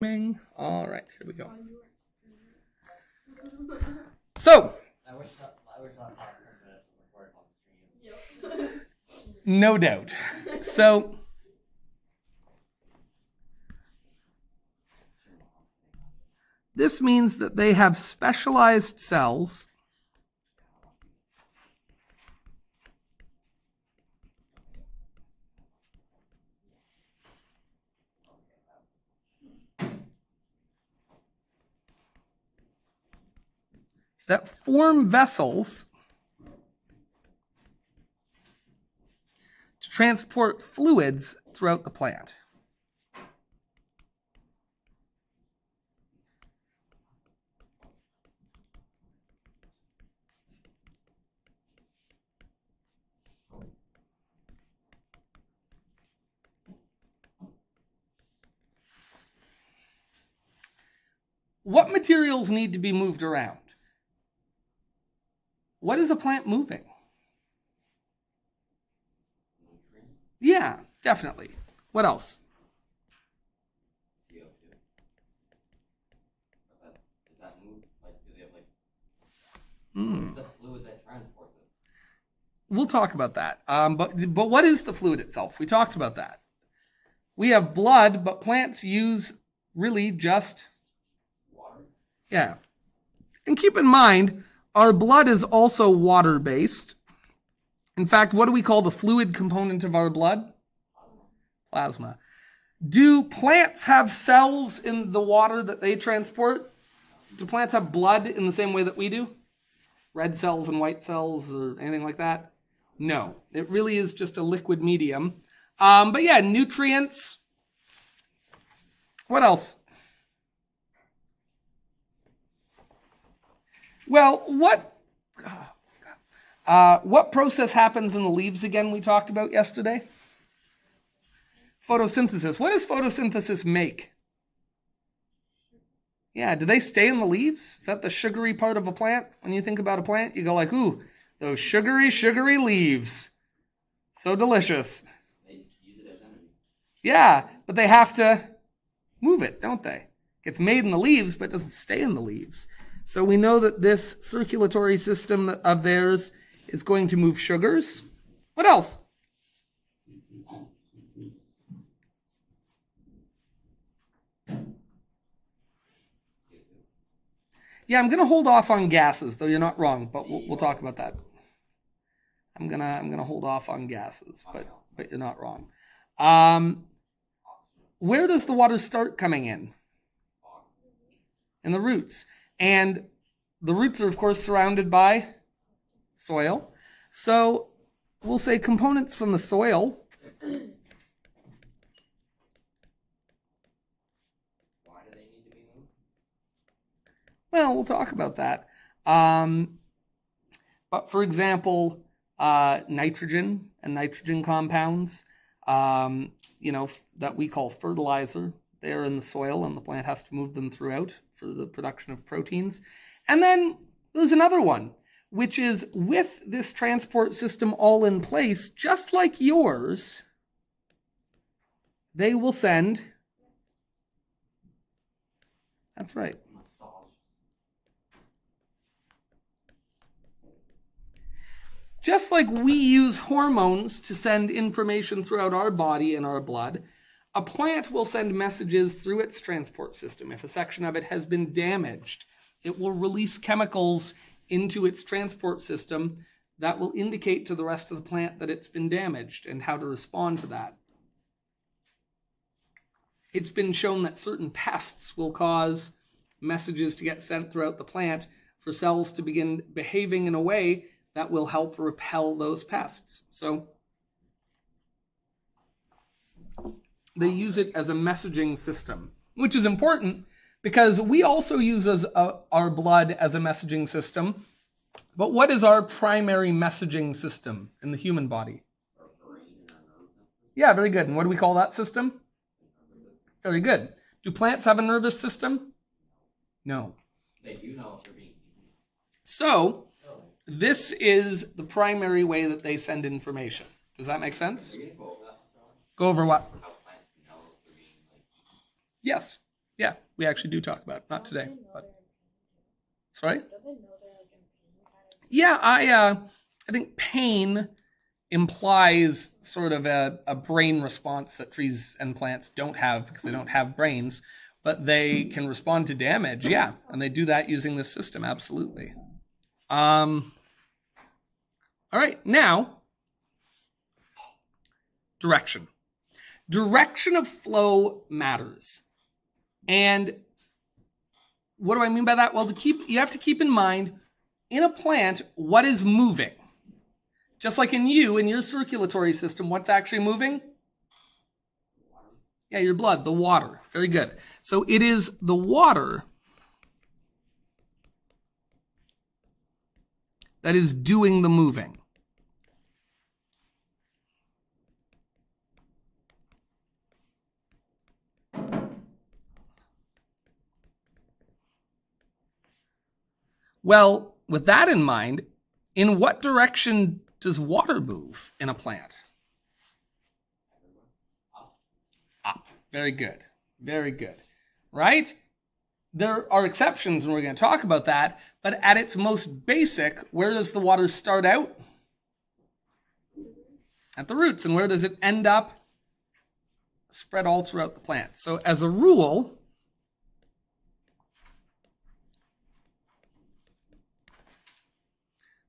All right, here we go. So, I wish that recorded on stream. no doubt. So, this means that they have specialized cells that form vessels to transport fluids throughout the plant. What materials need to be moved around? What is a plant moving? Yeah, definitely. What else? CO2. Does that move? Like, do they have what's the fluid that transports it? We'll talk about that. But what is the fluid itself? We talked about that. We have blood, but plants use really just Water. yeah. And keep in mind, our blood is also water-based. In fact, what do we call the fluid component of our blood? Plasma. Do plants have cells in the water that they transport? Do plants have blood in the same way that we do? Red cells and white cells or anything like that? No. It really is just a liquid medium. But yeah, nutrients. What else? Well, what process happens in the leaves again we talked about yesterday? Photosynthesis. What does photosynthesis make? Yeah, do they stay in the leaves? Is that the sugary part of a plant? When you think about a plant, you go like, ooh, those sugary, sugary leaves. So delicious. They use it as energy. Yeah, but they have to move it, don't they? It gets made in the leaves, but it doesn't stay in the leaves. So we know that this circulatory system of theirs is going to move sugars. What else? Yeah, I'm going to hold off on gases, though you're not wrong, but we'll talk about that. I'm gonna hold off on gases, but you're not wrong. Where does the water start coming in? In the roots. And the roots are, of course, surrounded by soil. So we'll say components from the soil. Why do they need to be moved? Well, we'll talk about that. But for example, nitrogen and nitrogen compounds, that we call fertilizer, they're in the soil and the plant has to move them throughout for the production of proteins. And then there's another one, which is with this transport system all in place, just like yours, they will send. That's right. Just like we use hormones to send information throughout our body and our blood, a plant will send messages through its transport system. If a section of it has been damaged, it will release chemicals into its transport system that will indicate to the rest of the plant that it's been damaged and how to respond to that. It's been shown that certain pests will cause messages to get sent throughout the plant for cells to begin behaving in a way that will help repel those pests. So they use it as a messaging system, which is important because we also use our blood as a messaging system. But what is our primary messaging system in the human body? Yeah, very good. And what do we call that system? Very good. Do plants have a nervous system? No. They do know if they're being eaten. So this is the primary way that they send information. Does that make sense? Go over that. Go over what? How plants know if they're being eaten. Yes. Yeah, we actually do talk about it. Not today. But... Sorry? Yeah, I think pain implies sort of a brain response that trees and plants don't have because they don't have brains, but they can respond to damage, yeah, and they do that using this system, absolutely. All right, now, direction. Direction of flow matters. And what do I mean by that? Well, you have to keep in mind, in a plant, what is moving? Just like in your circulatory system, what's actually moving? Yeah, your blood, the water. Very good. So it is the water that is doing the moving. Well, with that in mind, in what direction does water move in a plant? Up. Very good. Very good. Right? There are exceptions, and we're going to talk about that, but at its most basic, where does the water start out? At the roots. And where does it end up? Spread all throughout the plant. So as a rule,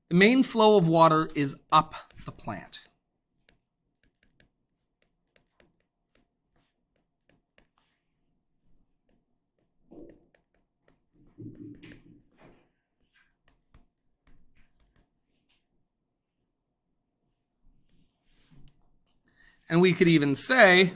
the main flow of water is up the plant. And we could even say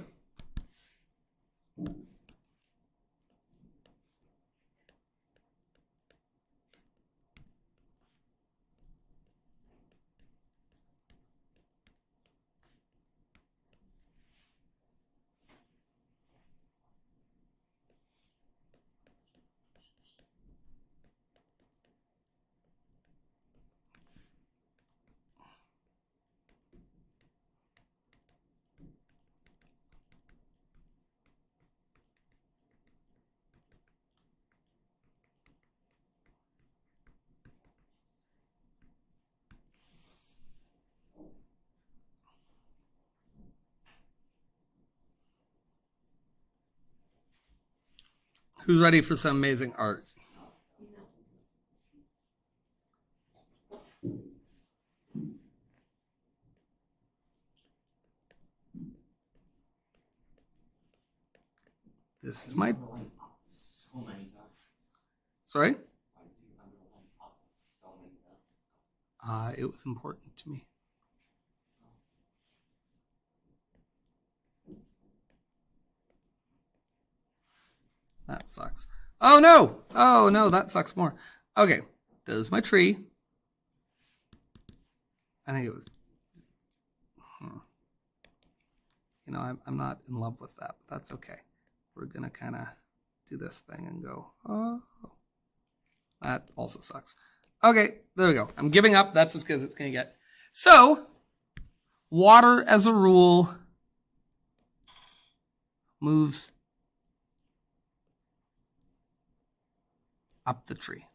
who's ready for some amazing art? This is my... Sorry? It was important to me. That sucks. Oh no! Oh no, that sucks more. Okay, there's my tree. I think it was... You know, I'm not in love with that, but that's okay. We're going to kind of do this thing and go, oh. That also sucks. Okay, there we go. I'm giving up. That's as good as it's going to get. So, water as a rule moves up the tree.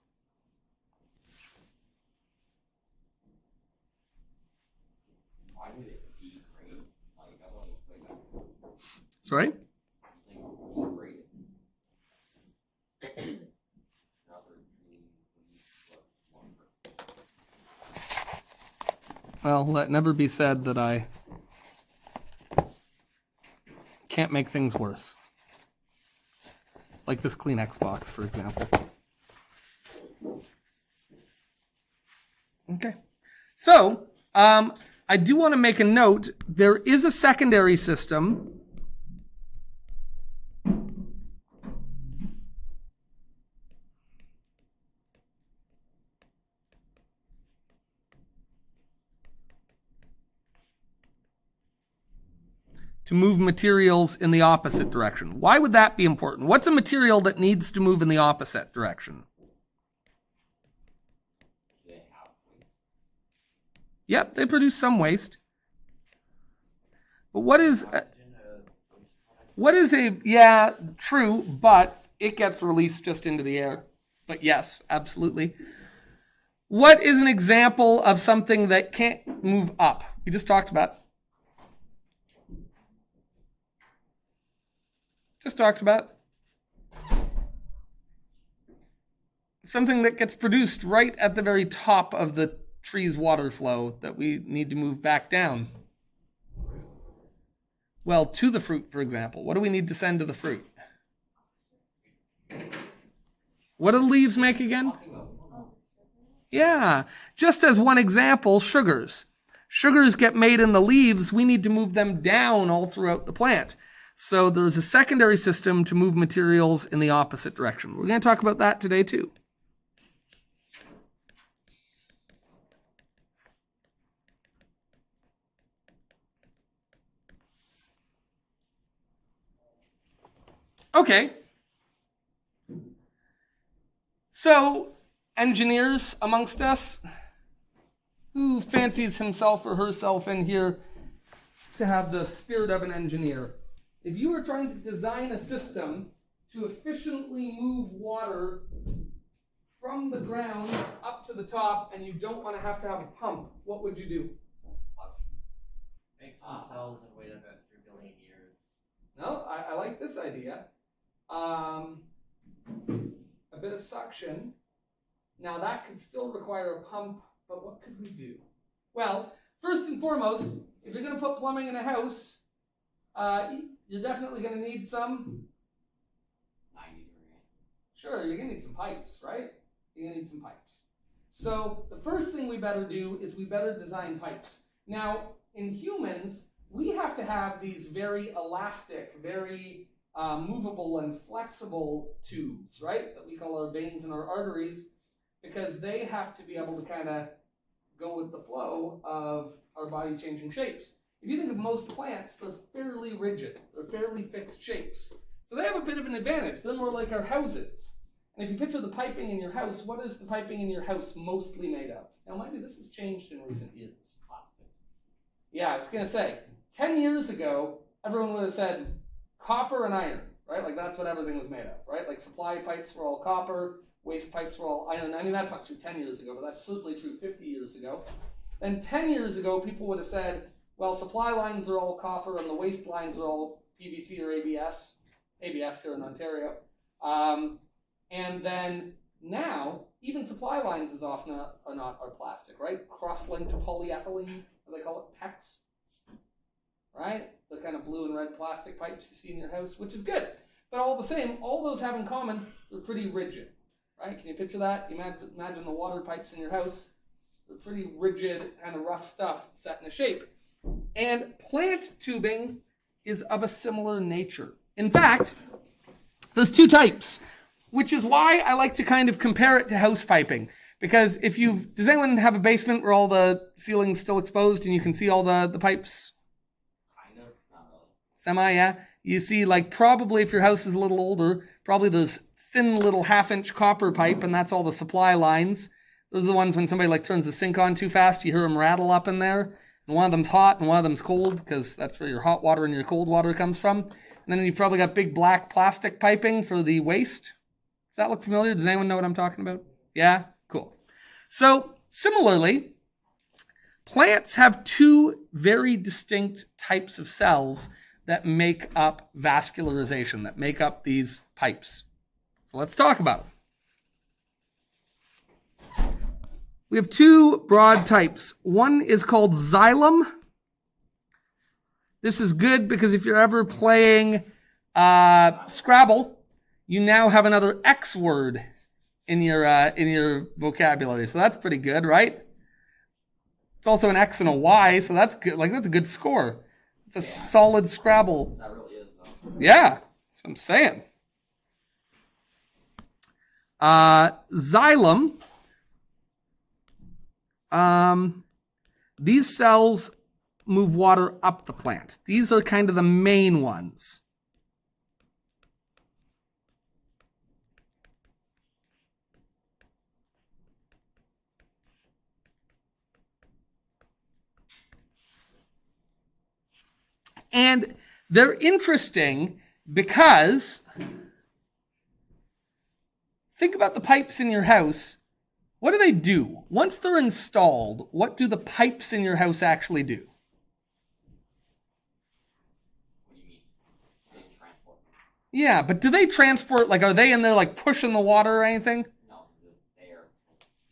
Why would it degrade? Like, I don't know. Sorry? Well, let never be said that I can't make things worse. Like this Kleenex box, for example. Okay. So, I do want to make a note. There is a secondary system to move materials in the opposite direction. Why would that be important? What's a material that needs to move in the opposite direction? Yep, they produce some waste. But what is a, yeah, true, but it gets released just into the air. But yes, absolutely. What is an example of something that can't move up? We just talked about. Something that gets produced right at the very top of the tree's water flow that we need to move back down. Well, to the fruit, for example. What do we need to send to the fruit? What do the leaves make again? Yeah, just as one example, sugars. Sugars get made in the leaves. We need to move them down all throughout the plant. So there's a secondary system to move materials in the opposite direction. We're going to talk about that today too. Okay. So, engineers amongst us, who fancies himself or herself in here to have the spirit of an engineer? If you were trying to design a system to efficiently move water from the ground up to the top and you don't want to have a pump, what would you do? Make some cells and wait about 3 billion years. No, I like this idea. A bit of suction. Now that could still require a pump, but what could we do? Well, first and foremost, if you're going to put plumbing in a house, you're definitely going to need some. 90 degree. Sure, you're going to need some pipes, right? You're going to need some pipes. So the first thing we better do is we better design pipes. Now, in humans, we have to have these very elastic, very movable and flexible tubes, right? That we call our veins and our arteries, because they have to be able to kind of go with the flow of our body changing shapes. If you think of most plants, they're fairly rigid. They're fairly fixed shapes. So they have a bit of an advantage. They're more like our houses. And if you picture the piping in your house, what is the piping in your house mostly made of? Now, mind you, this has changed in recent years. Yeah, I was going to say, 10 years ago, everyone would have said copper and iron, right? Like that's what everything was made of, right? Like supply pipes were all copper, waste pipes were all iron. I mean, that's not true 10 years ago, but that's certainly true 50 years ago. Then 10 years ago, people would have said, well, supply lines are all copper and the waste lines are all PVC or ABS. ABS here in Ontario. And then now, even supply lines is often are plastic, right? Cross-linked polyethylene, what they call it, PEX, right? The kind of blue and red plastic pipes you see in your house, which is good. But all the same, all those have in common, they're pretty rigid, right? Can you picture that? Imagine the water pipes in your house. They're pretty rigid, kind of rough stuff set in a shape. And plant tubing is of a similar nature. In fact, there's two types, which is why I like to kind of compare it to house piping. Because does anyone have a basement where all the ceiling's still exposed and you can see all the pipes? Kind of, not really. Semi, yeah. You see, like, probably if your house is a little older, probably those thin little half-inch copper pipe, and that's all the supply lines. Those are the ones when somebody, like, turns the sink on too fast, you hear them rattle up in there. And one of them's hot and one of them's cold, because that's where your hot water and your cold water comes from. And then you've probably got big black plastic piping for the waste. Does that look familiar? Does anyone know what I'm talking about? Yeah? Cool. So, similarly, plants have two very distinct types of cells that make up vascularization, that make up these pipes. So let's talk about them. We have two broad types. One is called Xylem. This is good because if you're ever playing Scrabble, you now have another X word in your vocabulary. So that's pretty good, right? It's also an X and a Y, so that's good. Like, that's a good score. It's a solid Scrabble. That really is, though. Yeah, that's what I'm saying. Xylem. These cells move water up the plant. These are kind of the main ones. And they're interesting because think about the pipes in your house. What do? Once they're installed, what do the pipes in your house actually do? What do you mean? Say transport. Yeah, but do they transport, like, are they in there, like, pushing the water or anything? No, they're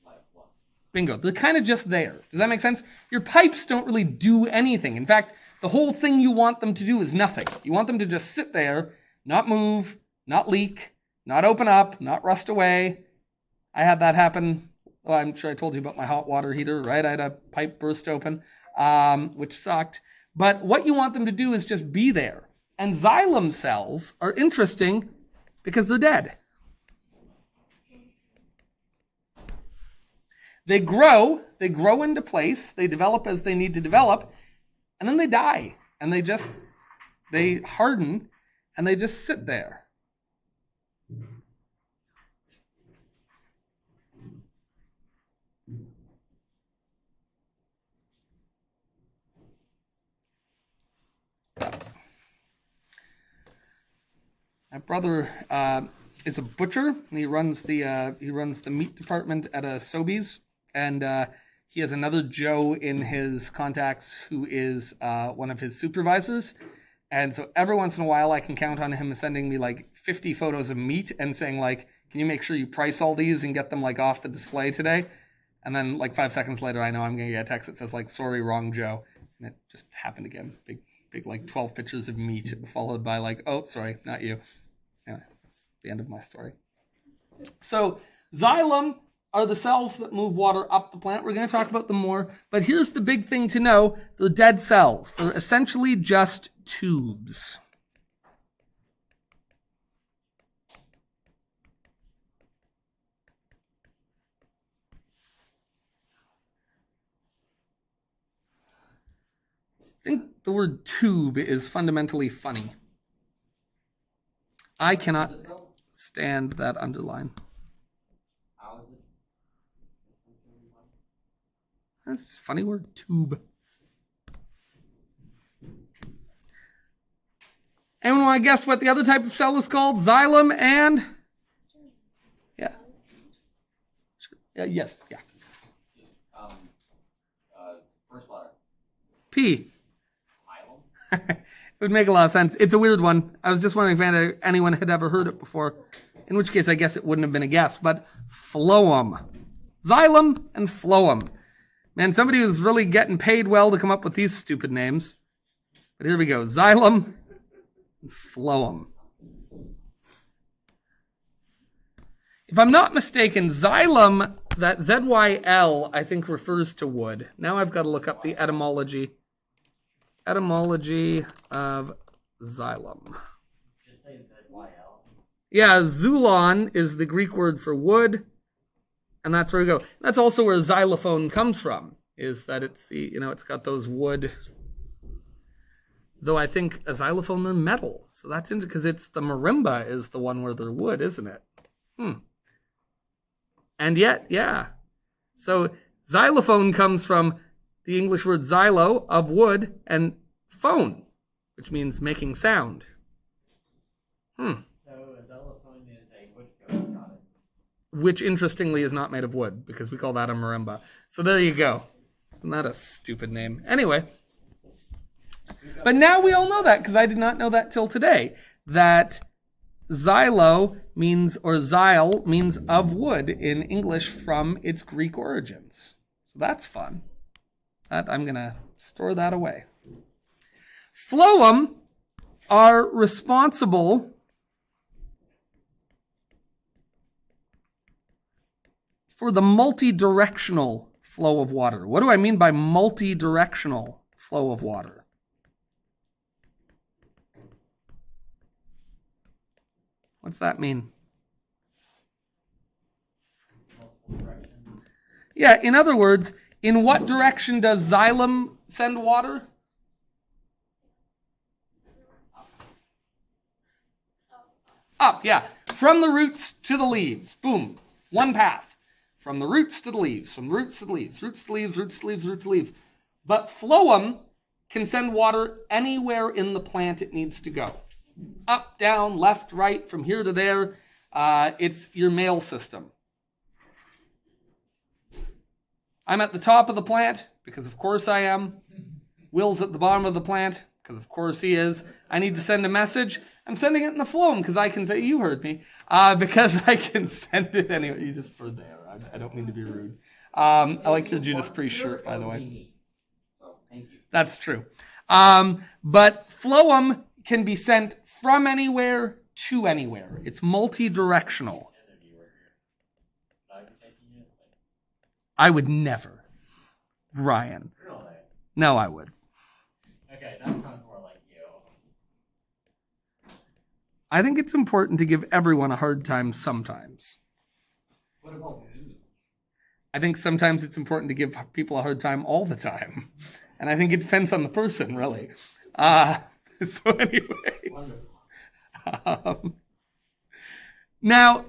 like what? Bingo. They're kind of just there. Does that make sense? Your pipes don't really do anything. In fact, the whole thing you want them to do is nothing. You want them to just sit there, not move, not leak, not open up, not rust away. I had that happen. Well, I'm sure I told you about my hot water heater, right? I had a pipe burst open, which sucked. But what you want them to do is just be there. And xylem cells are interesting because they're dead. They grow into place, they develop as they need to develop, and then they die. And they harden, and they just sit there. My brother is a butcher, and he runs the meat department at a Sobeys, and he has another Joe in his contacts who is one of his supervisors. And so every once in a while, I can count on him sending me like 50 photos of meat and saying like, "Can you make sure you price all these and get them like off the display today?" And then like 5 seconds later, I know I'm going to get a text that says like, "Sorry, wrong Joe." And it just happened again. Big like 12 pictures of meat followed by like, "Oh, sorry, not you." Anyway, that's the end of my story. So xylem are the cells that move water up the plant. We're going to talk about them more. But here's the big thing to know. They're dead cells. They're essentially just tubes. I think the word tube is fundamentally funny. I cannot stand that underline. How is it? That's a funny word, tube. Anyone want to guess what the other type of cell is called? Xylem and? Yeah. Yes, yeah. First letter. P. Xylem. It would make a lot of sense. It's a weird one. I was just wondering if anyone had ever heard it before, in which case I guess it wouldn't have been a guess, but phloem. Xylem and phloem. Man, somebody was really getting paid well to come up with these stupid names. But here we go. Xylem and phloem. If I'm not mistaken, xylem, that ZYL, I think refers to wood. Now I've got to look up the etymology. Etymology of xylem. Just say ZYL. Yeah, xulon is the Greek word for wood, and that's where we go. That's also where xylophone comes from, is that it's the, it's got those wood, though I think a xylophone, they're metal. So that's interesting, because it's the marimba is the one where they're wood, isn't it? And yet, yeah. So xylophone comes from the English word xylo, of wood, and phone, which means making sound. So a xylophone is a wood product. Which, interestingly, is not made of wood, because we call that a marimba. So there you go. Isn't that a stupid name? Anyway. But now we all know that, because I did not know that till today, that xylo means, or xyle means of wood in English from its Greek origins. So that's fun. I'm going to store that away. Phloem are responsible for the multi-directional flow of water. What do I mean by multi-directional flow of water? What's that mean? Yeah, in other words, in what direction does xylem send water? Up, yeah. From the roots to the leaves. Boom. One path. From the roots to the leaves. From the roots to the leaves. Roots to leaves, roots to leaves, roots to leaves. But phloem can send water anywhere in the plant it needs to go. Up, down, left, right, from here to there. It's your male system. I'm at the top of the plant, because of course I am. Will's at the bottom of the plant, because of course he is. I need to send a message. I'm sending it in the Phloem, because I can say, you heard me, because I can send it anyway. You just heard there. I don't mean to be rude. I like your Judas Priest shirt, by the way. Thank you. That's true. But Phloem can be sent from anywhere to anywhere. It's multi-directional. I would never. Ryan. Really? No, I would. Okay, that sounds more like you. I think it's important to give everyone a hard time sometimes. What about me? I think sometimes it's important to give people a hard time all the time. And I think it depends on the person, really. So anyway. Wonderful. Now,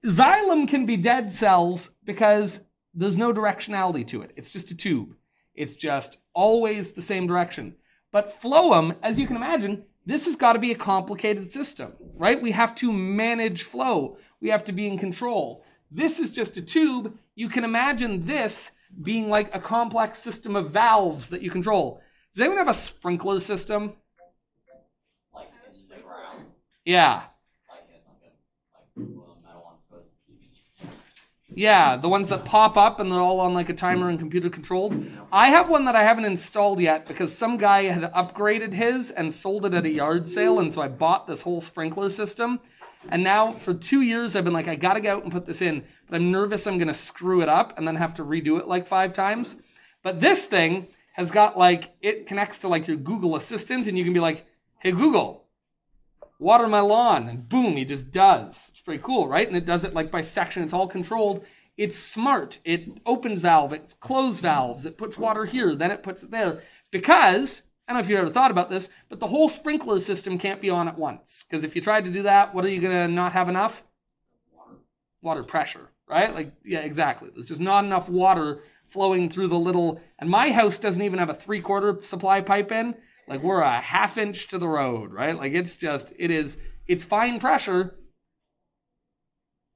Xylem can be dead cells because there's no directionality to it. It's just a tube. It's just always the same direction. But Phloem, as you can imagine, this has got to be a complicated system, right? We have to manage flow. We have to be in control. This is just a tube. You can imagine this being like a complex system of valves that you control. Does anyone have a sprinkler system? Like in the ground? Yeah. Like a metal one supposed to be. Yeah, the ones that pop up and they're all on like a timer and computer controlled. I have one that I haven't installed yet because some guy had upgraded his and sold it at a yard sale, and so I bought this whole sprinkler system. And now for 2 years I've been like, I gotta go out and put this in, but I'm nervous I'm gonna screw it up and then have to redo it like 5 times. But this thing has got like, it connects to like your Google Assistant, and you can be like, hey Google, water my lawn, and boom, he just does. It's pretty cool, right? And it does it like by section. It's all controlled. It's smart. It opens valve, it's close valves, it puts water here, then it puts it there. Because, I don't know if you've ever thought about this, but the whole sprinkler system can't be on at once. Because if you tried to do that, what are you gonna not have enough? Water pressure, right? Like, yeah, exactly. There's just not enough water flowing through the little, and my house doesn't even have a 3/4 supply pipe in. Like, we're a 1/2 inch to the road, right? Like, it's just, it's fine pressure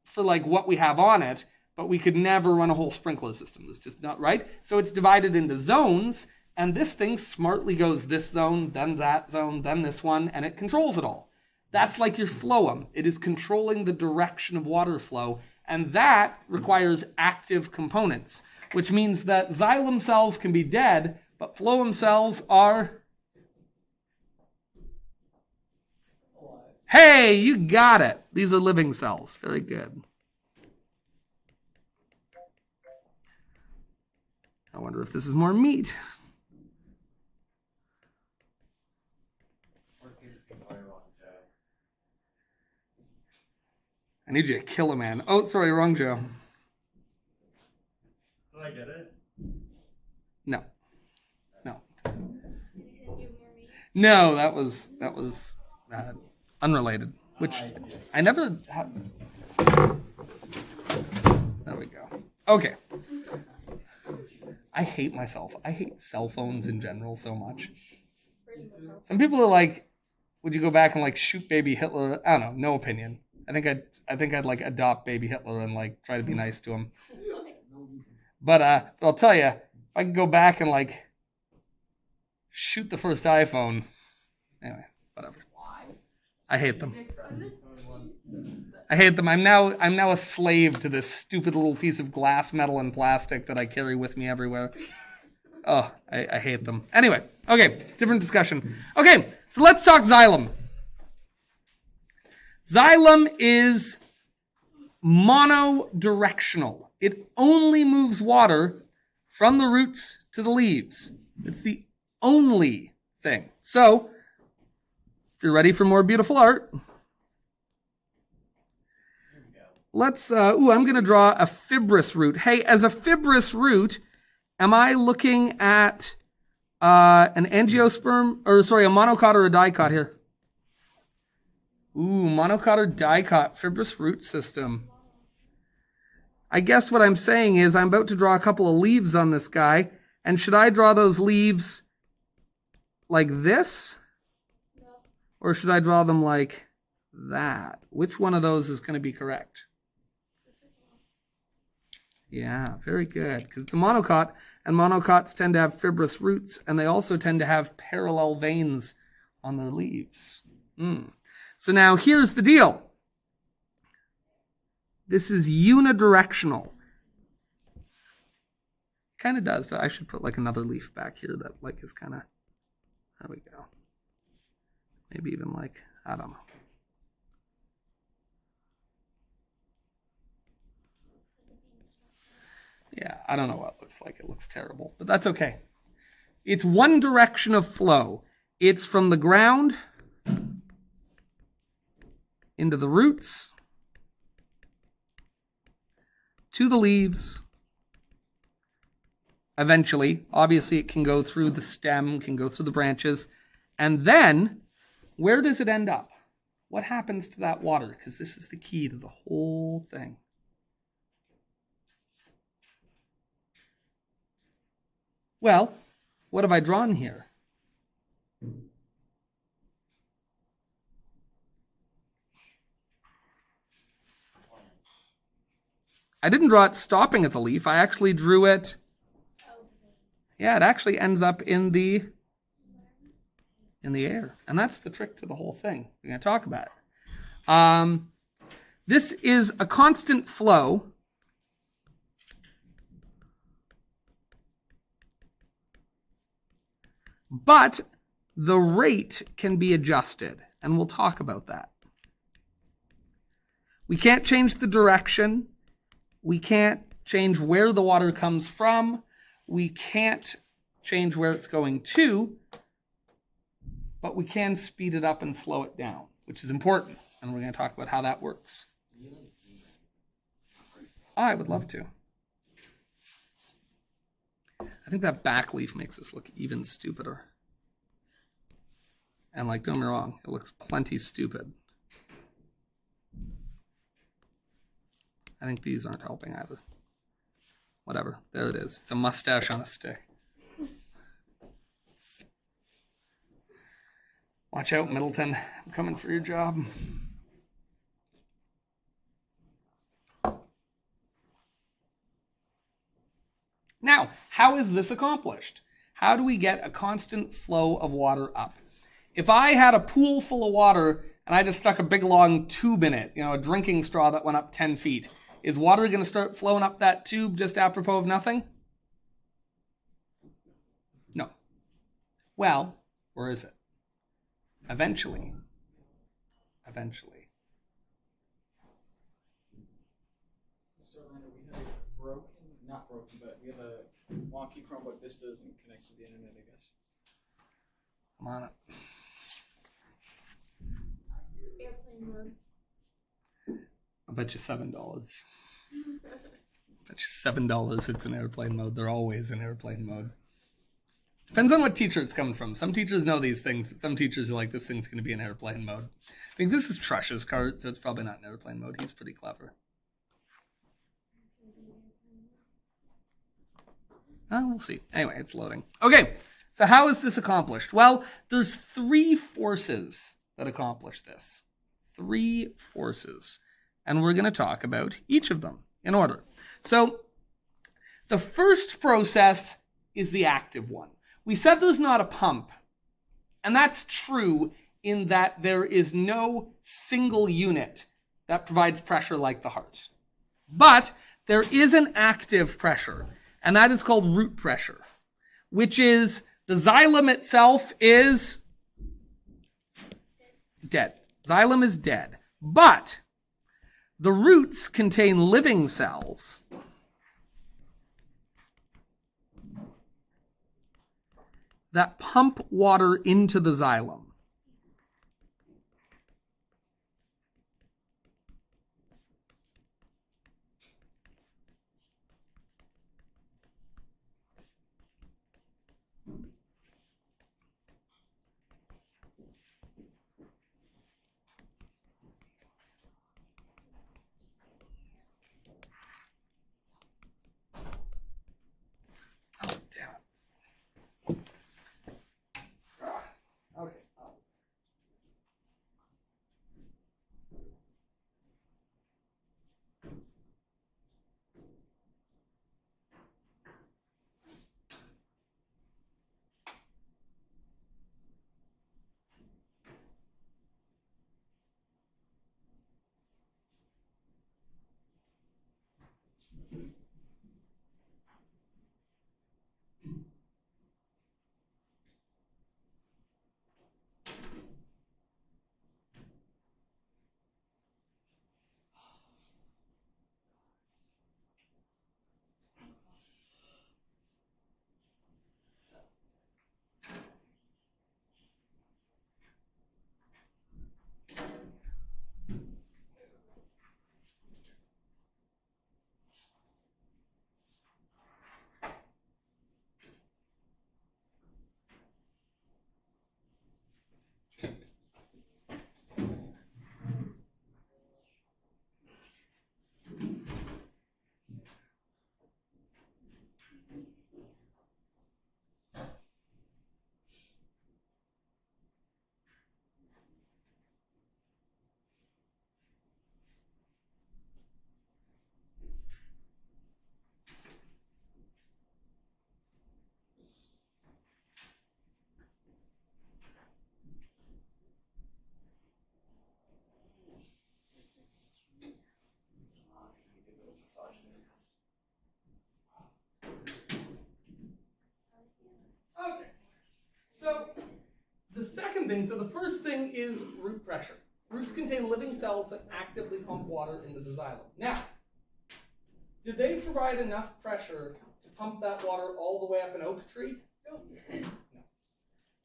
for like what we have on it, but we could never run a whole sprinkler system. That's just not right. So it's divided into zones, and this thing smartly goes this zone, then that zone, then this one, and it controls it all. That's like your phloem. It is controlling the direction of water flow, and that requires active components, which means that xylem cells can be dead, but phloem cells are... Hey, you got it. These are living cells. Very good. I wonder if this is more meat. I need you to kill a man. Oh, sorry, wrong Joe. Did I get it? No. No. No, that was unrelated. Which I never have. There we go. Okay. I hate myself. I hate cell phones in general so much. Some people are like, would you go back and like shoot baby Hitler? I don't know, no opinion. I think I'd like adopt baby Hitler and like try to be nice to him. But I'll tell you, if I could go back and like shoot the first iPhone. Anyway, whatever. I hate them. I hate them. I'm now a slave to this stupid little piece of glass, metal, and plastic that I carry with me everywhere. Oh, I hate them. Anyway, okay, different discussion. Okay, so let's talk xylem. Xylem is monodirectional. It only moves water from the roots to the leaves. It's the only thing. So, if you're ready for more beautiful art, let's, I'm going to draw a fibrous root. Hey, as a fibrous root, am I looking at an angiosperm, or sorry, a monocot or a dicot here? Ooh, monocot or dicot, fibrous root system. I guess what I'm saying is I'm about to draw a couple of leaves on this guy, and should I draw those leaves like this? Or should I draw them like that. Which one of those is going to be correct? Yeah, very good. Because it's a monocot, and monocots tend to have fibrous roots, and they also tend to have parallel veins on their leaves. So now here's the deal. This is unidirectional. Kind of does. I should put like another leaf back here that like is kind of, there we go. Maybe even like, I don't know. Yeah, I don't know what it looks like. It looks terrible, but that's okay. It's one direction of flow. It's from the ground into the roots to the leaves. Eventually, obviously, it can go through the stem, can go through the branches. And then, where does it end up? What happens to that water? Because this is the key to the whole thing. Well, what have I drawn here? I didn't draw it stopping at the leaf. I actually drew it. Yeah, it actually ends up in the air. And that's the trick to the whole thing. We're going to talk about it. This is a constant flow. But the rate can be adjusted, and we'll talk about that. We can't change the direction. We can't change where the water comes from. We can't change where it's going to, but we can speed it up and slow it down, which is important, and we're going to talk about how that works. I would love to. I think that back leaf makes this look even stupider. And like, don't get me wrong, it looks plenty stupid. I think these aren't helping either. Whatever, there it is. It's a mustache on a stick. Watch out, Middleton. I'm coming for your job. Now, how is this accomplished? How do we get a constant flow of water up? If I had a pool full of water and I just stuck a big long tube in it, a drinking straw that went up 10 feet, is water going to start flowing up that tube just apropos of nothing? No. Well, or is it? Eventually. Eventually. So, Orlando, we have a not broken, but we have a wonky Chromebook. This doesn't connect to the internet, I guess. I'm on it. Airplane mode. I bet you $7. Bet you $7 it's in airplane mode. They're always in airplane mode. Depends on what teacher it's coming from. Some teachers know these things, but some teachers are like, this thing's going to be in airplane mode. I think this is Trush's card, so it's probably not in airplane mode. He's pretty clever. Oh, we'll see. Anyway, it's loading. Okay, so how is this accomplished? Well, there's 3 forces that accomplish this. 3 forces. And we're going to talk about each of them in order. So the first process is the active one. We said there's not a pump. And that's true in that there is no single unit that provides pressure like the heart. But there is an active pressure, and that is called root pressure, which is the xylem itself is dead. Xylem is dead. But the roots contain living cells that pump water into the xylem. Oh, damn it. Okay, things. So the first thing is root pressure. Roots contain living cells that actively pump water into the xylem. Now, did they provide enough pressure to pump that water all the way up an oak tree? No.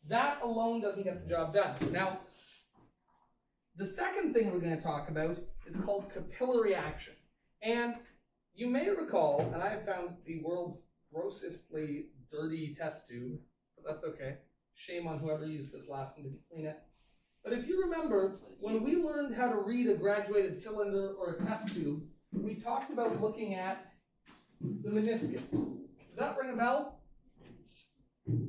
That alone doesn't get the job done. Now, the second thing we're going to talk about is called capillary action. And you may recall, and I have found the world's grossestly dirty test tube, but that's okay. Shame on whoever used this last and didn't clean it. But if you remember, when we learned how to read a graduated cylinder or a test tube, we talked about looking at the meniscus. Does that ring a bell?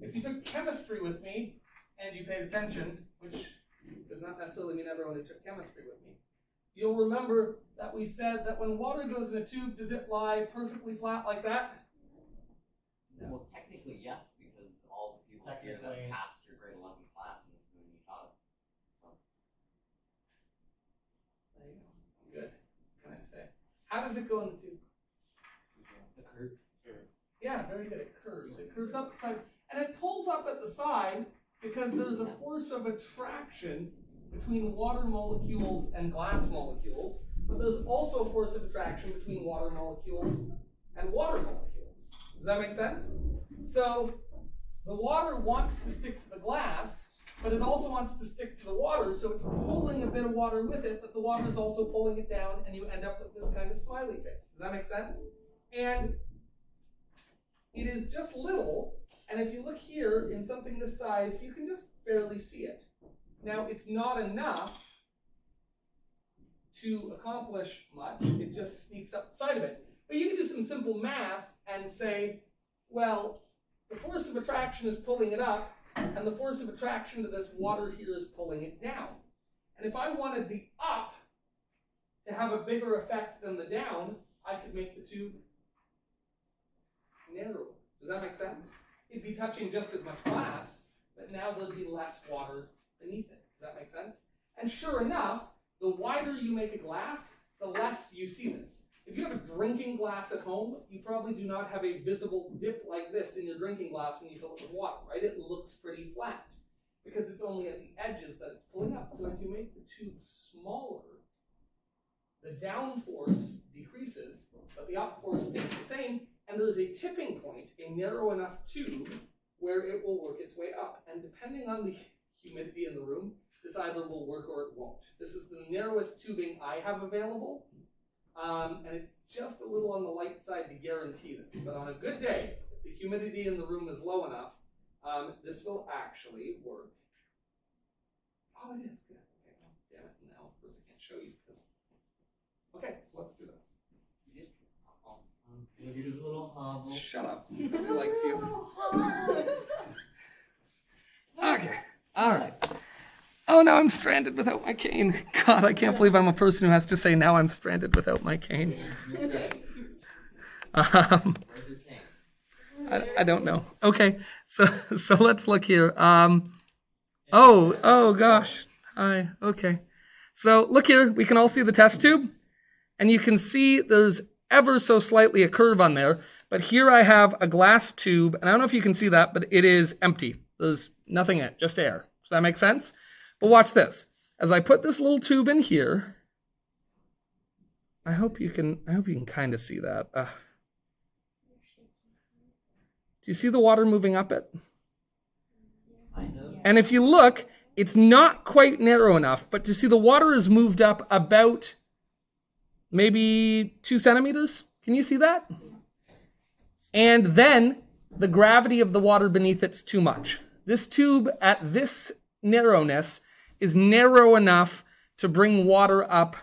If you took chemistry with me and you paid attention, which does not necessarily mean everyone who took chemistry with me, you'll remember that we said that when water goes in a tube, does it lie perfectly flat like that? No. Well, technically, yes, because all the people here that passed your grade 11 class and this is when you taught it. So. There you go. Good. What can I say? How does it go in the tube? The curve. Yeah, very good. It curves. It curves up the side. And it pulls up at the side because there's a force of attraction between water molecules and glass molecules. But there's also a force of attraction between water molecules and water molecules. Does that make sense? So the water wants to stick to the glass, but it also wants to stick to the water, so it's pulling a bit of water with it, but the water is also pulling it down, and you end up with this kind of smiley face. Does that make sense? And it is just little, and if you look here in something this size, you can just barely see it. Now, it's not enough to accomplish much. It just sneaks up the side of it. But you can do some simple math and say, well, the force of attraction is pulling it up, and the force of attraction to this water here is pulling it down. And if I wanted the up to have a bigger effect than the down, I could make the tube narrower. Does that make sense? It'd be touching just as much glass, but now there'd be less water beneath it. Does that make sense? And sure enough, the wider you make a glass, the less you see this. If you have a drinking glass at home, you probably do not have a visible dip like this in your drinking glass when you fill it with water, right? It looks pretty flat because it's only at the edges that it's pulling up. So as you make the tube smaller, the down force decreases, but the up force stays the same, and there's a tipping point, a narrow enough tube, where it will work its way up. And depending on the humidity in the room, this either will work or it won't. This is the narrowest tubing I have available. And it's just a little on the light side to guarantee this. But on a good day, if the humidity in the room is low enough, this will actually work. Oh, it is good. Okay, well, damn it. Now, of course, I can't show you. Okay, so let's do this. Look at his little hobble. Shut up. Nobody likes you. Okay. All right. Oh, now I'm stranded without my cane. God, I can't believe I'm a person who has to say, now I'm stranded without my cane. Where's your cane? I don't know. Okay, so let's look here. Oh gosh. Hi. Okay. So look here. We can all see the test tube, and you can see there's ever so slightly a curve on there. But here I have a glass tube, and I don't know if you can see that, but it is empty. There's nothing in it, just air. Does that make sense? But watch this. As I put this little tube in here, I hope you can kind of see that. Do you see the water moving up it? Kind of. And if you look, it's not quite narrow enough, but you see the water is moved up about maybe 2 centimeters. Can you see that? And then the gravity of the water beneath it's too much. This tube at this narrowness is narrow enough to bring water up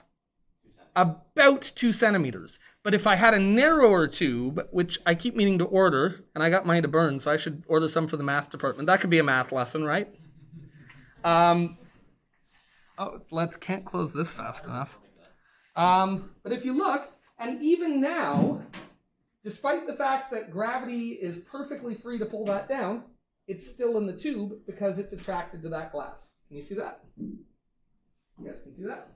about 2 centimeters. But if I had a narrower tube, which I keep meaning to order, and I got mine to burn, so I should order some for the math department. That could be a math lesson, right? Can't close this fast enough. But if you look, and even now, despite the fact that gravity is perfectly free to pull that down, it's still in the tube because it's attracted to that glass. Can you see that? You guys can see that?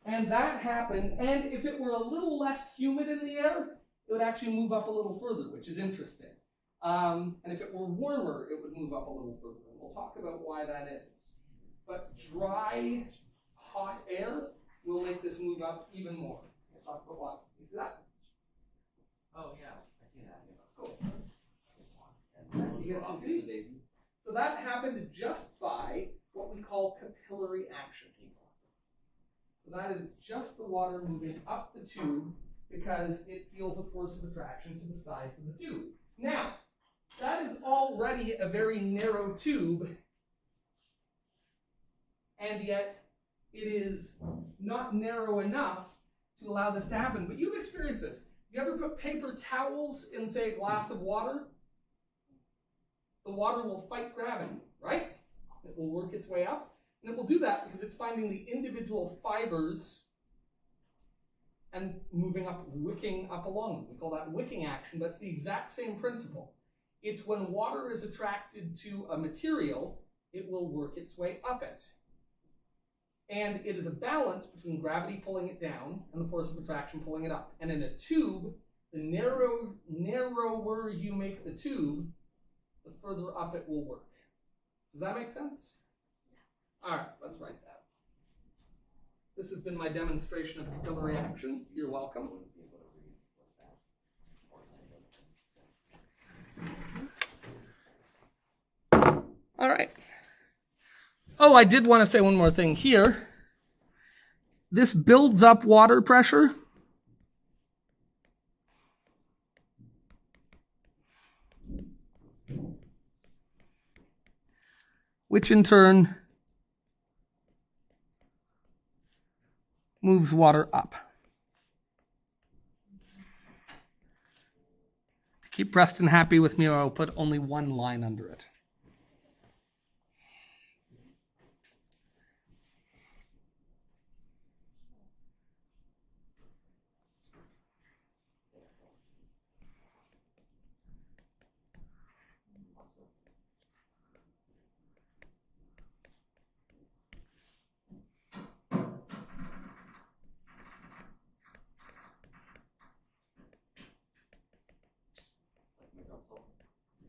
And that happened, and if it were a little less humid in the air, it would actually move up a little further, which is interesting. And if it were warmer, it would move up a little further. And we'll talk about why that is. but dry, hot air will make this move up even more. Talk about what? You see that? Oh yeah, I see that. Cool. You guys can see? So that happened just by what we call capillary action. So that is just the water moving up the tube because it feels a force of attraction to the sides of the tube. Now, that is already a very narrow tube, and yet it is not narrow enough to allow this to happen. But you've experienced this. You ever put paper towels in, say, a glass of water? The water will fight gravity, right? It will work its way up. And it will do that because it's finding the individual fibers and moving up, wicking up along them. We call that wicking action, but it's the exact same principle. It's when water is attracted to a material, it will work its way up it. And it is a balance between gravity pulling it down and the force of attraction pulling it up. And in a tube, the narrower you make the tube, the further up it will work. Does that make sense? All right, let's write that. This has been my demonstration of capillary action. You're welcome. All right. Oh, I did want to say one more thing here. This builds up water pressure. Which in turn moves water up. To keep Preston happy with me, I'll put only one line under it.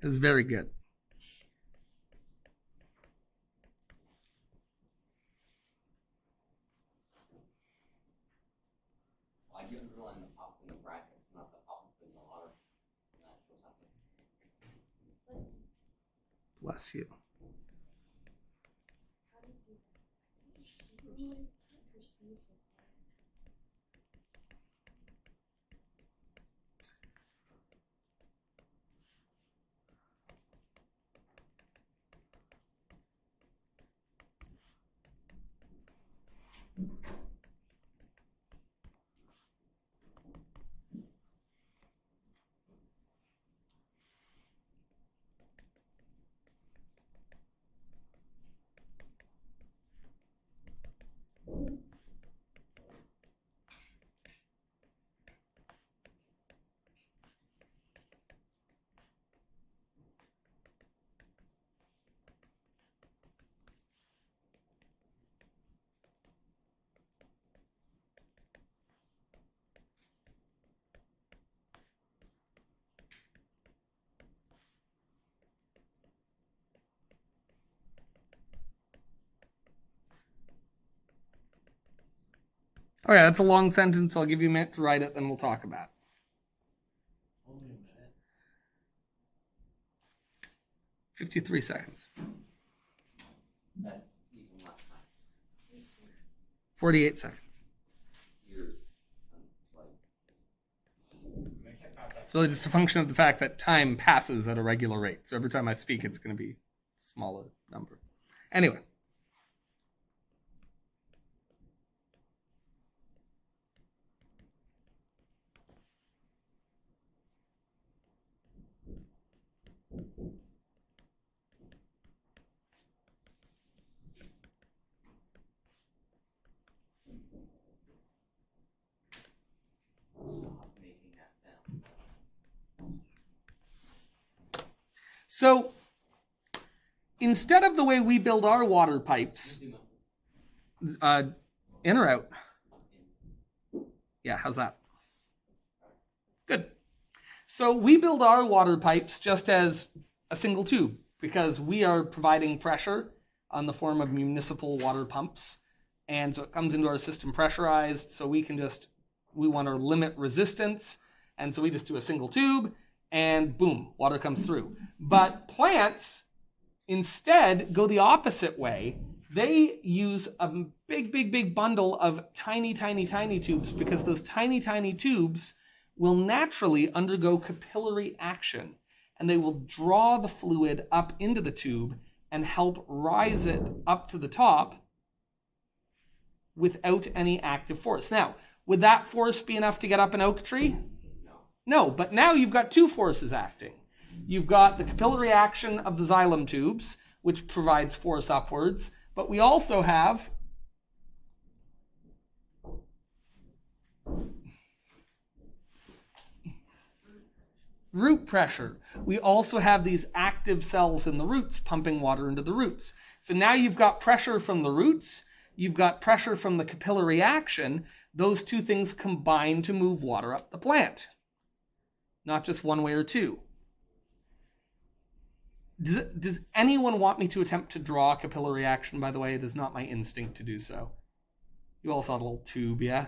Is very good. I do underline the pop in the brackets, not the pop in the water. That shows something. Bless you. Okay, that's a long sentence. I'll give you a minute to write it, then we'll talk about it. Only a minute. 53 seconds. That's even less time. 48 seconds. You're like, It's really just a function of the fact that time passes at a regular rate. So every time I speak, it's going to be a smaller number. Anyway. stop making that sound. So instead of the way we build our water pipes, in or out? Yeah, how's that? Good. So we build our water pipes just as a single tube because we are providing pressure on the form of municipal water pumps. And so it comes into our system pressurized, so we want to limit resistance, and so we just do a single tube, and boom, water comes through. But plants instead go the opposite way. They use a big bundle of tiny tubes, because those tiny tubes will naturally undergo capillary action, and they will draw the fluid up into the tube and help rise it up to the top without any active force. Now, would that force be enough to get up an oak tree? No, but now you've got two forces acting. You've got the capillary action of the xylem tubes, which provides force upwards, but we also have root pressure. We also have these active cells in the roots pumping water into the roots. So now you've got pressure from the roots, you've got pressure from the capillary action. Those two things combine to move water up the plant. Not just one way or two. Does anyone want me to attempt to draw capillary action, by the way? It is not my instinct to do so. You all saw the little tube, yeah?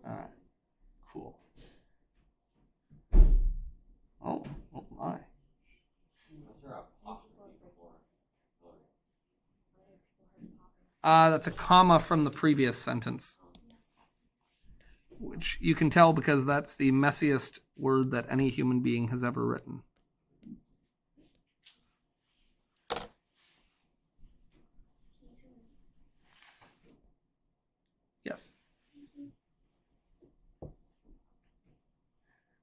All right, cool. Oh my. That's a comma from the previous sentence, which you can tell because that's the messiest word that any human being has ever written. Yes.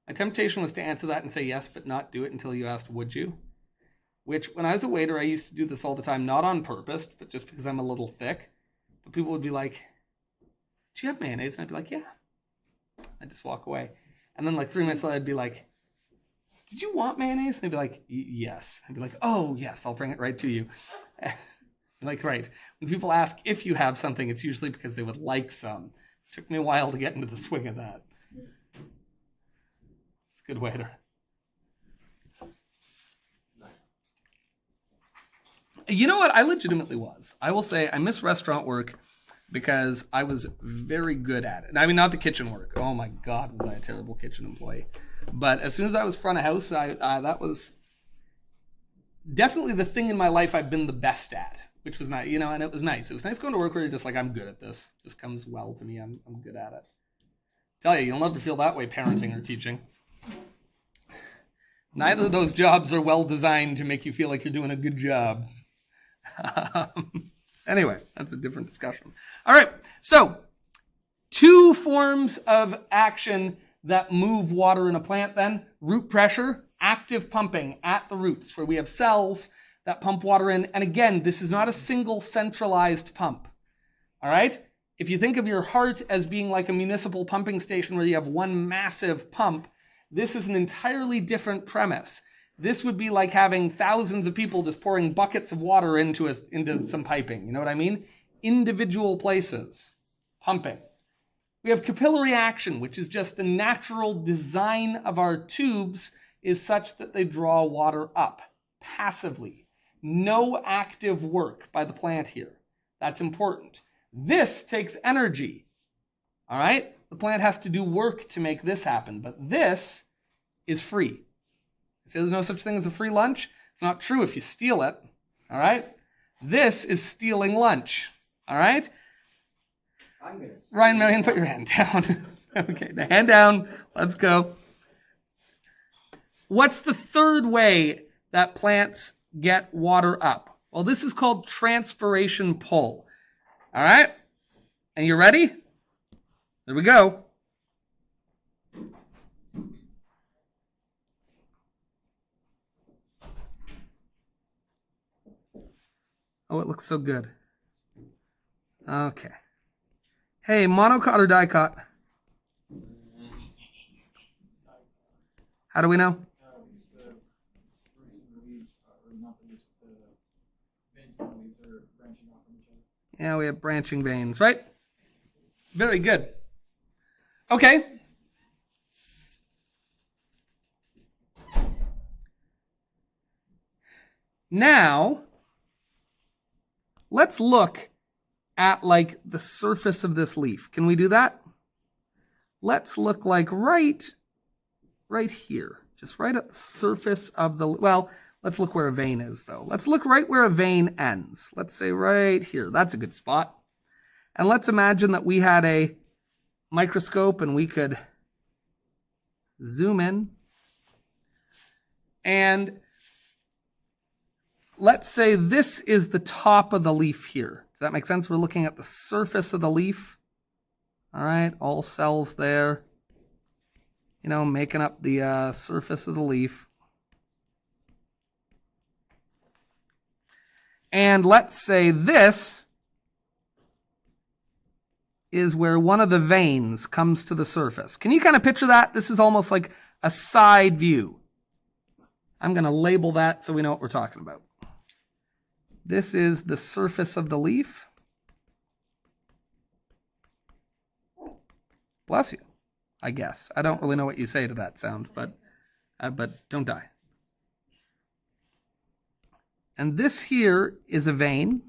My temptation was to answer that and say yes, but not do it until you asked, would you? Which, when I was a waiter, I used to do this all the time, not on purpose, but just because I'm a little thick. But people would be like, do you have mayonnaise? And I'd be like, yeah. I'd just walk away. And then like 3 minutes later, I'd be like, did you want mayonnaise? And they'd be like, yes. I'd be like, oh, yes, I'll bring it right to you. Like, right. When people ask if you have something, it's usually because they would like some. It took me a while to get into the swing of that. It's a good waiter. You know what? I legitimately was. I will say I miss restaurant work because I was very good at it. I mean, not the kitchen work. Oh my God, was I a terrible kitchen employee. But as soon as I was front of house, that was definitely the thing in my life I've been the best at, which was nice, and it was nice. It was nice going to work where you're just like, I'm good at this. This comes well to me. I'm good at it. Tell you, you'll never feel that way parenting or teaching. Neither of those jobs are well designed to make you feel like you're doing a good job. Anyway, that's a different discussion. All right, so 2 forms of action that move water in a plant then. Root pressure, active pumping at the roots, where we have cells that pump water in. And again, this is not a single centralized pump. All right? If you think of your heart as being like a municipal pumping station where you have one massive pump, this is an entirely different premise. This would be like having thousands of people just pouring buckets of water into some piping. You know what I mean? Individual places, pumping. We have capillary action, which is just the natural design of our tubes is such that they draw water up passively. No active work by the plant here. That's important. This takes energy. All right? The plant has to do work to make this happen, but this is free. You say there's no such thing as a free lunch? It's not true if you steal it. All right? This is stealing lunch. All right? Ryan Million, put your hand down. Okay, the hand down. Let's go. What's the third way that plants get water up? Well, this is called transpiration pull. All right? And you ready? There we go. Oh, it looks so good. Okay. Hey, monocot or dicot? How do we know? It's the roots and the leaves, or not the leaves, but the veins and the leaves are branching off from each other. Yeah, we have branching veins, right? Very good. Okay. Now, let's look at like the surface of this leaf. Can we do that? Let's look like right here. Just right at the surface of the, well, let's look where a vein is though. Let's look right where a vein ends. Let's say right here. That's a good spot. And let's imagine that we had a microscope and we could zoom in. And let's say this is the top of the leaf here. Does that make sense? We're looking at the surface of the leaf. All right, all cells there. You know, making up the surface of the leaf. And let's say this is where one of the veins comes to the surface. Can you kind of picture that? This is almost like a side view. I'm going to label that so we know what we're talking about. This is the surface of the leaf. Bless you, I guess. I don't really know what you say to that sound, but don't die. And this here is a vein.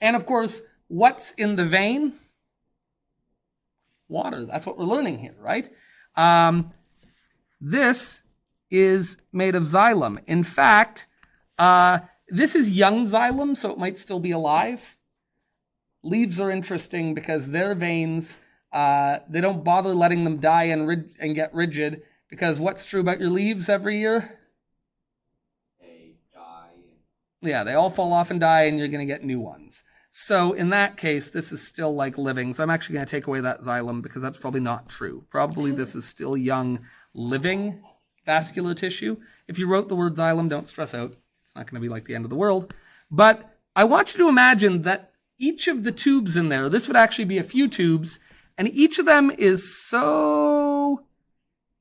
And of course, what's in the vein? Water. That's what we're learning here, right? This is made of xylem. In fact, this is young xylem, so it might still be alive. Leaves are interesting because their veins, they don't bother letting them die and get rigid, because what's true about your leaves every year? They die. Yeah, they all fall off and die, and you're going to get new ones. So in that case, this is still like living. So I'm actually going to take away that xylem because that's probably not true. Probably this is still young, living vascular tissue. If you wrote the word xylem, don't stress out. It's not going to be like the end of the world. But I want you to imagine that each of the tubes in there, this would actually be a few tubes, and each of them is so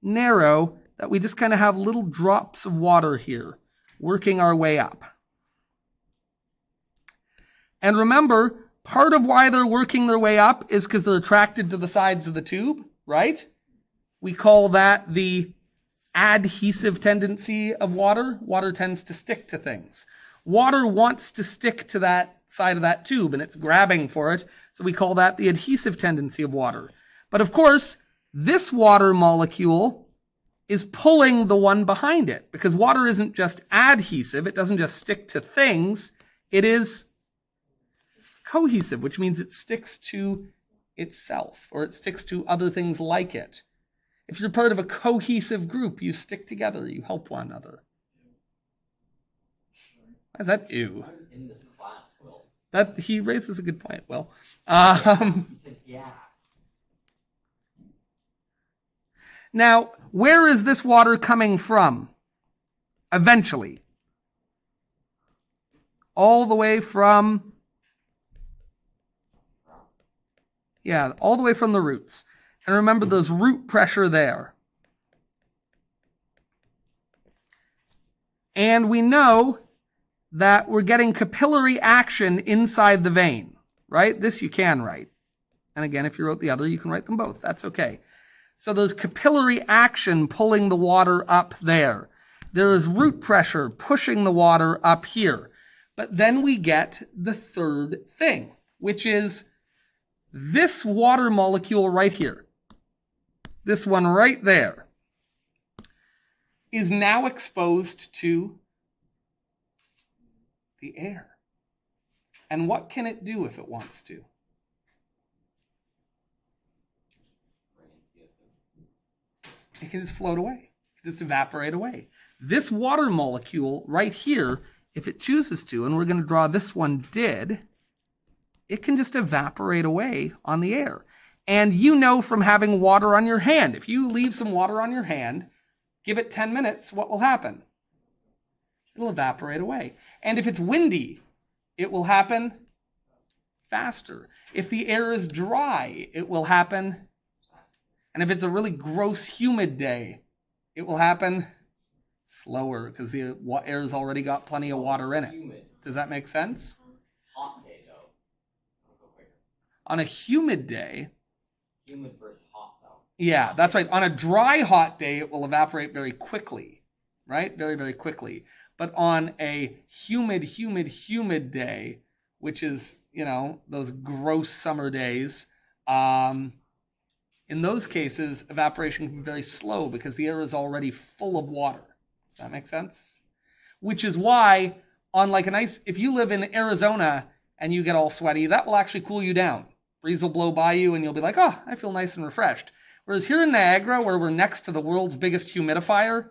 narrow that we just kind of have little drops of water here working our way up. And remember, part of why they're working their way up is because they're attracted to the sides of the tube, right? We call that the adhesive tendency of water. Water tends to stick to things. Water wants to stick to that side of that tube, and it's grabbing for it. So we call that the adhesive tendency of water. But of course, this water molecule is pulling the one behind it, because water isn't just adhesive. It doesn't just stick to things. It is cohesive, which means it sticks to itself, or it sticks to other things like it. If you're part of a cohesive group, you stick together, you help one another. Why is that ew? In this class, Will. That he raises a good point, Will. He said, yeah. Now, where is this water coming from? Eventually. All the way from, all the way from the roots. And remember, there's root pressure there. And we know that we're getting capillary action inside the vein, right? This you can write. And again, if you wrote the other, you can write them both. That's okay. So there's capillary action pulling the water up there. There is root pressure pushing the water up here. But then we get the third thing, which is this water molecule right here. This one right there is now exposed to the air. And what can it do if it wants to? It can just float away. It can just evaporate away. This water molecule right here, if it chooses to, and we're going to draw this one did, it can just evaporate away on the air. And you know from having water on your hand, if you leave some water on your hand, give it 10 minutes, what will happen? It'll evaporate away. And if it's windy, it will happen faster. If the air is dry, it will happen. And if it's a really gross, humid day, it will happen slower because the air's already got plenty of water in it. Humid. Does that make sense? Hot day, though. It'll go quicker. On a humid day, Humid versus hot, though. yeah, that's right. On a dry, hot day, it will evaporate very quickly, right? Very, very quickly. But on a humid day, which is, those gross summer days, in those cases, evaporation can be very slow because the air is already full of water. Does that make sense? Which is why on like if you live in Arizona and you get all sweaty, that will actually cool you down. Breeze will blow by you and you'll be like, oh, I feel nice and refreshed. Whereas here in Niagara, where we're next to the world's biggest humidifier,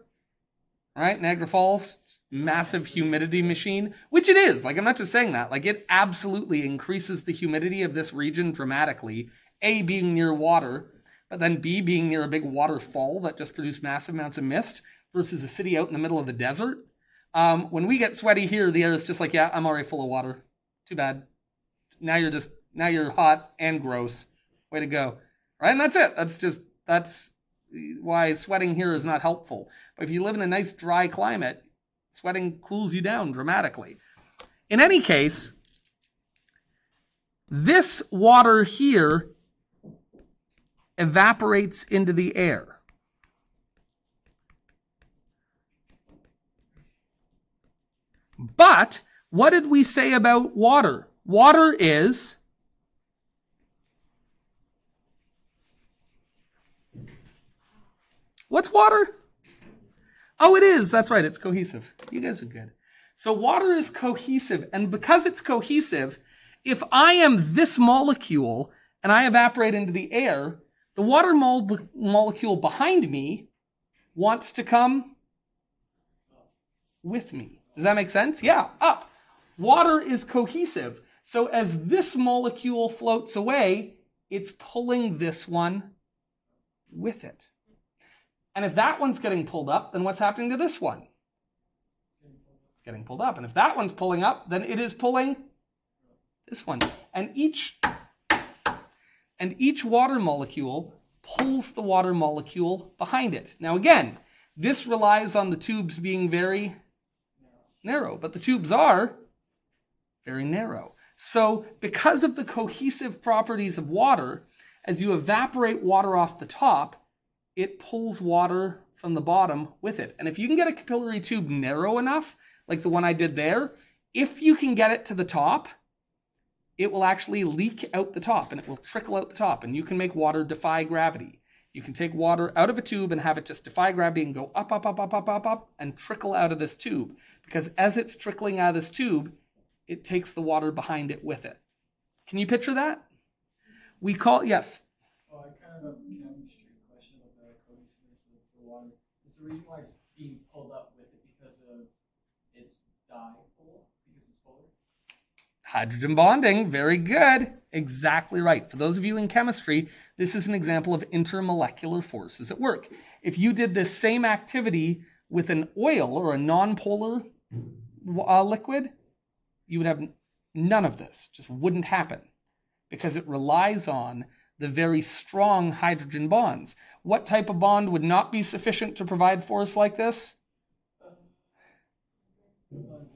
right? Niagara Falls, massive humidity machine, which it is. Like, I'm not just saying that. Like, it absolutely increases the humidity of this region dramatically. A, being near water, but then B, being near a big waterfall that just produced massive amounts of mist versus a city out in the middle of the desert. When we get sweaty here, the air is just like, yeah, I'm already full of water. Too bad. Now you're hot and gross. Way to go. Right? And that's it. That's why sweating here is not helpful. But if you live in a nice dry climate, sweating cools you down dramatically. In any case, this water here evaporates into the air. But what did we say about water? Water is what's water? Oh, it is. That's right. It's cohesive. You guys are good. So water is cohesive. And because it's cohesive, if I am this molecule and I evaporate into the air, the water molecule behind me wants to come with me. Does that make sense? Yeah, up. Water is cohesive. So as this molecule floats away, it's pulling this one with it. And if that one's getting pulled up, then what's happening to this one? It's getting pulled up. And if that one's pulling up, then it is pulling this one. And each water molecule pulls the water molecule behind it. Now again, this relies on the tubes being very narrow, but the tubes are very narrow. So because of the cohesive properties of water, as you evaporate water off the top, it pulls water from the bottom with it. And if you can get a capillary tube narrow enough, like the one I did there, if you can get it to the top, it will actually leak out the top and it will trickle out the top, and you can make water defy gravity. You can take water out of a tube and have it just defy gravity and go up, up, up, up, up, up, up, and trickle out of this tube. Because as it's trickling out of this tube, it takes the water behind it with it. Can you picture that? We call, yes? Oh, I kind of have a chemistry question about the cohesiveness of the water. Is the reason why it's being pulled up with it because of its dipole? Because it's polar? Hydrogen bonding, very good. Exactly right. For those of you in chemistry, this is an example of intermolecular forces at work. If you did this same activity with an oil or a non-polar liquid, you would have none of this. Just wouldn't happen because it relies on the very strong hydrogen bonds. What type of bond would not be sufficient to provide force like this?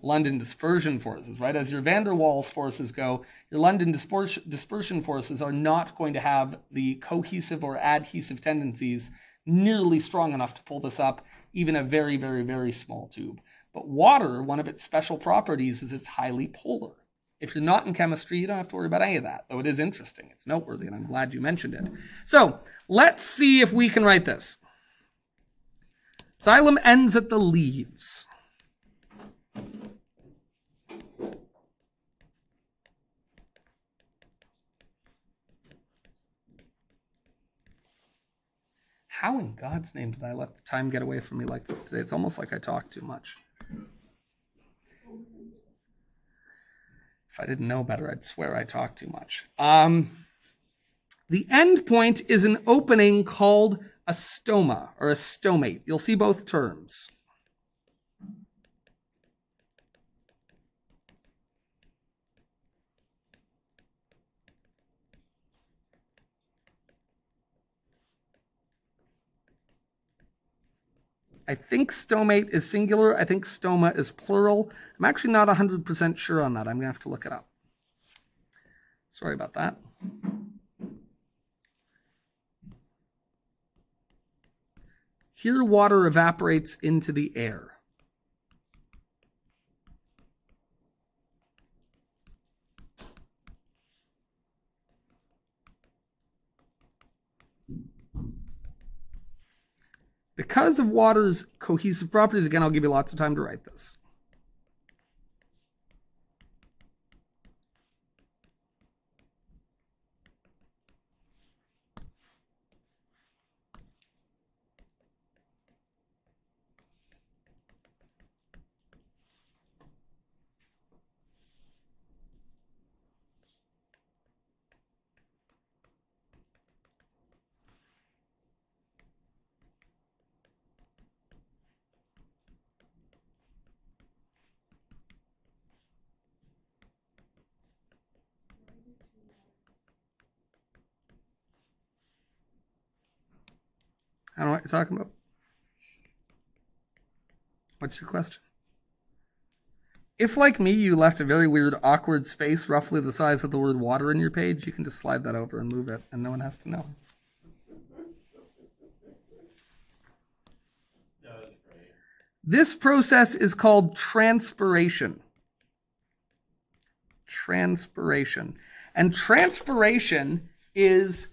London dispersion forces, right? As your van der Waals forces go, your London dispersion forces are not going to have the cohesive or adhesive tendencies nearly strong enough to pull this up, even a very, very, very small tube. But water, one of its special properties is it's highly polar. If you're not in chemistry, you don't have to worry about any of that, though it is interesting. It's noteworthy, and I'm glad you mentioned it. So let's see if we can write this. Xylem ends at the leaves. How in God's name did I let the time get away from me like this today? It's almost like I talk too much. If I didn't know better, I'd swear I talk too much. The end point is an opening called a stoma or a stomate. You'll see both terms. I think stomate is singular. I think stoma is plural. I'm actually not 100% sure on that. I'm going to have to look it up. Sorry about that. Here, water evaporates into the air. Because of water's cohesive properties, again, I'll give you lots of time to write this. I don't know what you're talking about. What's your question? If, like me, you left a very weird, awkward space roughly the size of the word water in your page, you can just slide that over and move it, and no one has to know. This process is called transpiration. Transpiration. And transpiration is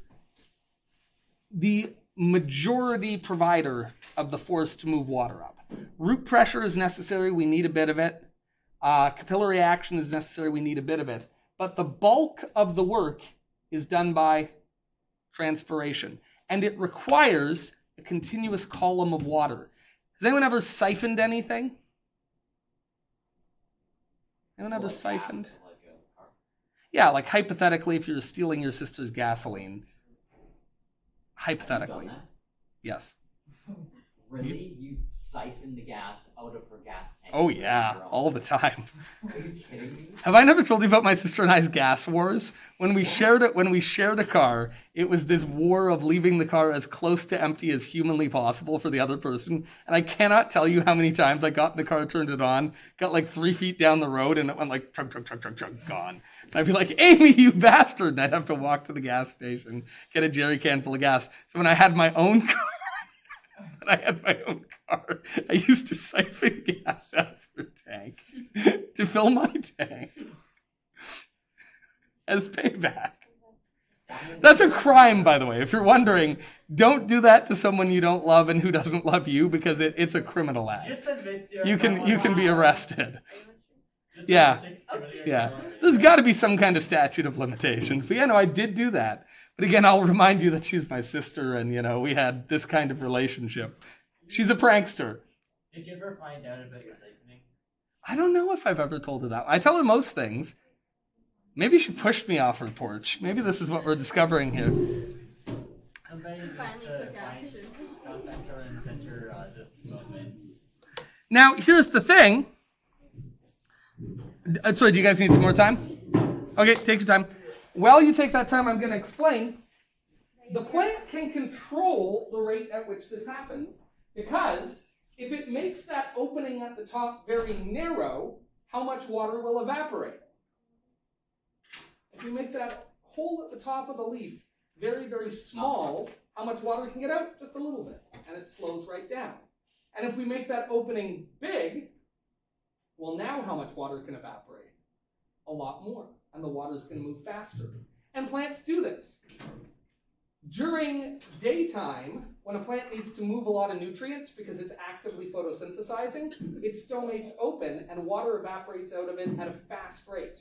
the majority provider of the force to move water up. Root pressure is necessary, we need a bit of it. Capillary action is necessary, we need a bit of it. But the bulk of the work is done by transpiration. And it requires a continuous column of water. Has anyone ever siphoned anything? Anyone ever siphoned? Yeah, like hypothetically, if you're stealing your sister's gasoline. Hypothetically. Yes. Really? You siphon the gas out of her gas tank? Oh yeah, all the time. Are you kidding me? Have I never told you about my sister and I's gas wars? When we shared a car, it was this war of leaving the car as close to empty as humanly possible for the other person. And I cannot tell you how many times I got in the car, turned it on, got like 3 feet down the road, and it went like chug, chug, chug, chug, chug, gone. And I'd be like, Amy, you bastard! And I'd have to walk to the gas station, get a jerry can full of gas. So when I had my own car, I used to siphon gas out of her tank to fill my tank as payback. That's a crime, by the way. If you're wondering, don't do that to someone you don't love and who doesn't love you, because it's a criminal act. Just admit You can be arrested. Just Yeah. admit it. Yeah. There's got to be some kind of statute of limitations. But yeah, no, I did do that. But again, I'll remind you that she's my sister, and we had this kind of relationship. She's a prankster. Did you ever find out about your siphoning? I don't know if I've ever told her that. I tell her most things. Maybe she pushed me off her porch. Maybe this is what we're discovering here. Somebody needs Finally to took find action. contact her and send her this moment. Now, here's the thing. Sorry, do you guys need some more time? Okay, take your time. While you take that time, I'm going to explain. The plant can control the rate at which this happens, because if it makes that opening at the top very narrow, how much water will evaporate? If you make that hole at the top of the leaf very, very small, how much water can get out? Just a little bit, and it slows right down. And if we make that opening big, well, now how much water can evaporate? A lot more, and the water's going to move faster. And plants do this. During daytime, when a plant needs to move a lot of nutrients because it's actively photosynthesizing, its stomates open and water evaporates out of it at a fast rate.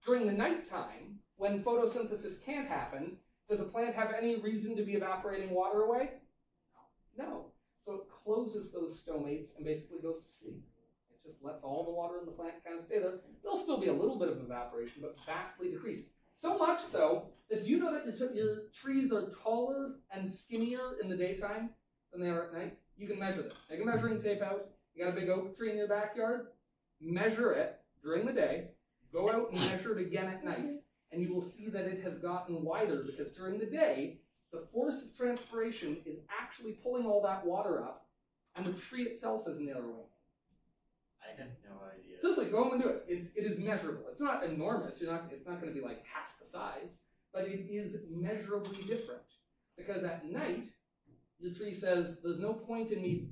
During the nighttime, when photosynthesis can't happen, does a plant have any reason to be evaporating water away? No. So it closes those stomates and basically goes to sleep. It just lets all the water in the plant kind of stay there. There'll still be a little bit of evaporation, but vastly decreased. So much so that you know that your trees are taller and skinnier in the daytime than they are at night. You can measure this. Take a measuring tape out. You got a big oak tree in your backyard. Measure it during the day. Go out and measure it again at night. And you will see that it has gotten wider, because during the day, the force of transpiration is actually pulling all that water up, and the tree itself is narrowing. I had no idea. Seriously, go home and do it. It is measurable. It's not enormous. It's not going to be like half the size, but it is measurably different. Because at night, the tree says, there's no point in me,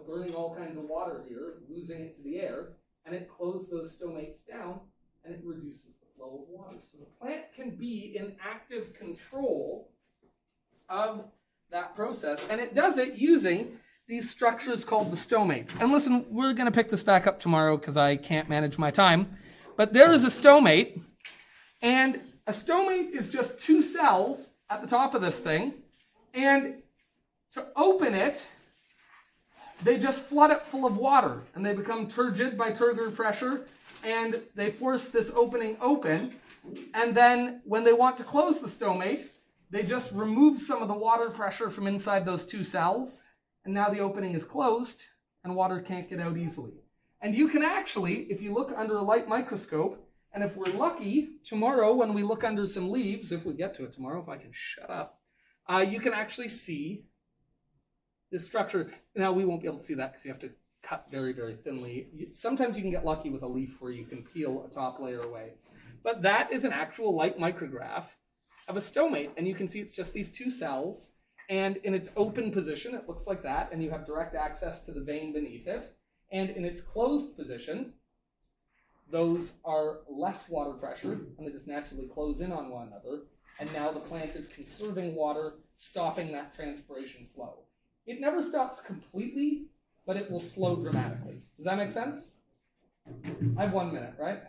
burning all kinds of water here, losing it to the air, and it closes those stomates down, and it reduces the flow of water. So the plant can be in active control of that process, and it does it using these structures called the stomates. And listen, we're going to pick this back up tomorrow because I can't manage my time. But there is a stomate, and a stomate is just two cells at the top of this thing. And to open it, they just flood it full of water, and they become turgid by turgor pressure, and they force this opening open. And then when they want to close the stomate, they just remove some of the water pressure from inside those two cells, and now the opening is closed, and water can't get out easily. And you can actually, if you look under a light microscope, and if we're lucky, tomorrow when we look under some leaves, if we get to it tomorrow, if I can shut up, you can actually see this structure. Now, we won't be able to see that because you have to cut very, very thinly. Sometimes you can get lucky with a leaf where you can peel a top layer away. But that is an actual light micrograph of a stomate, and you can see it's just these two cells, and in its open position, it looks like that, and you have direct access to the vein beneath it. And in its closed position, those are less water pressure, and they just naturally close in on one another. And now the plant is conserving water, stopping that transpiration flow. It never stops completely, but it will slow dramatically. Does that make sense? I have 1 minute, right?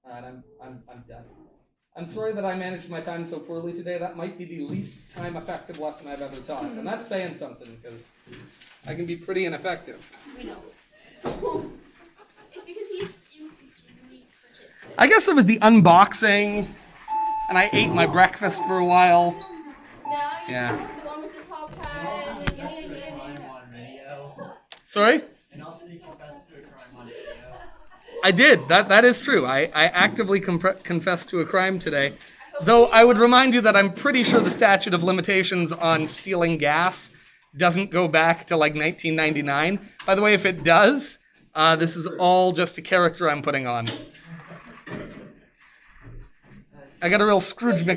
All right, I'm done. I'm sorry that I managed my time so poorly today. That might be the least time-effective lesson I've ever taught. And that's saying something, because I can be pretty ineffective. We know. It's because you I guess it was the unboxing, and I ate my breakfast for a while. Now Yeah. the one with the top hat Also and confessed to a crime on video. Sorry? And also you confessed to a crime on video. I did. That is true. I actively confessed to a crime today. Though I would remind you that I'm pretty sure the statute of limitations on stealing gas doesn't go back to like 1999. By the way, if it does, this is all just a character I'm putting on. I got a real Scrooge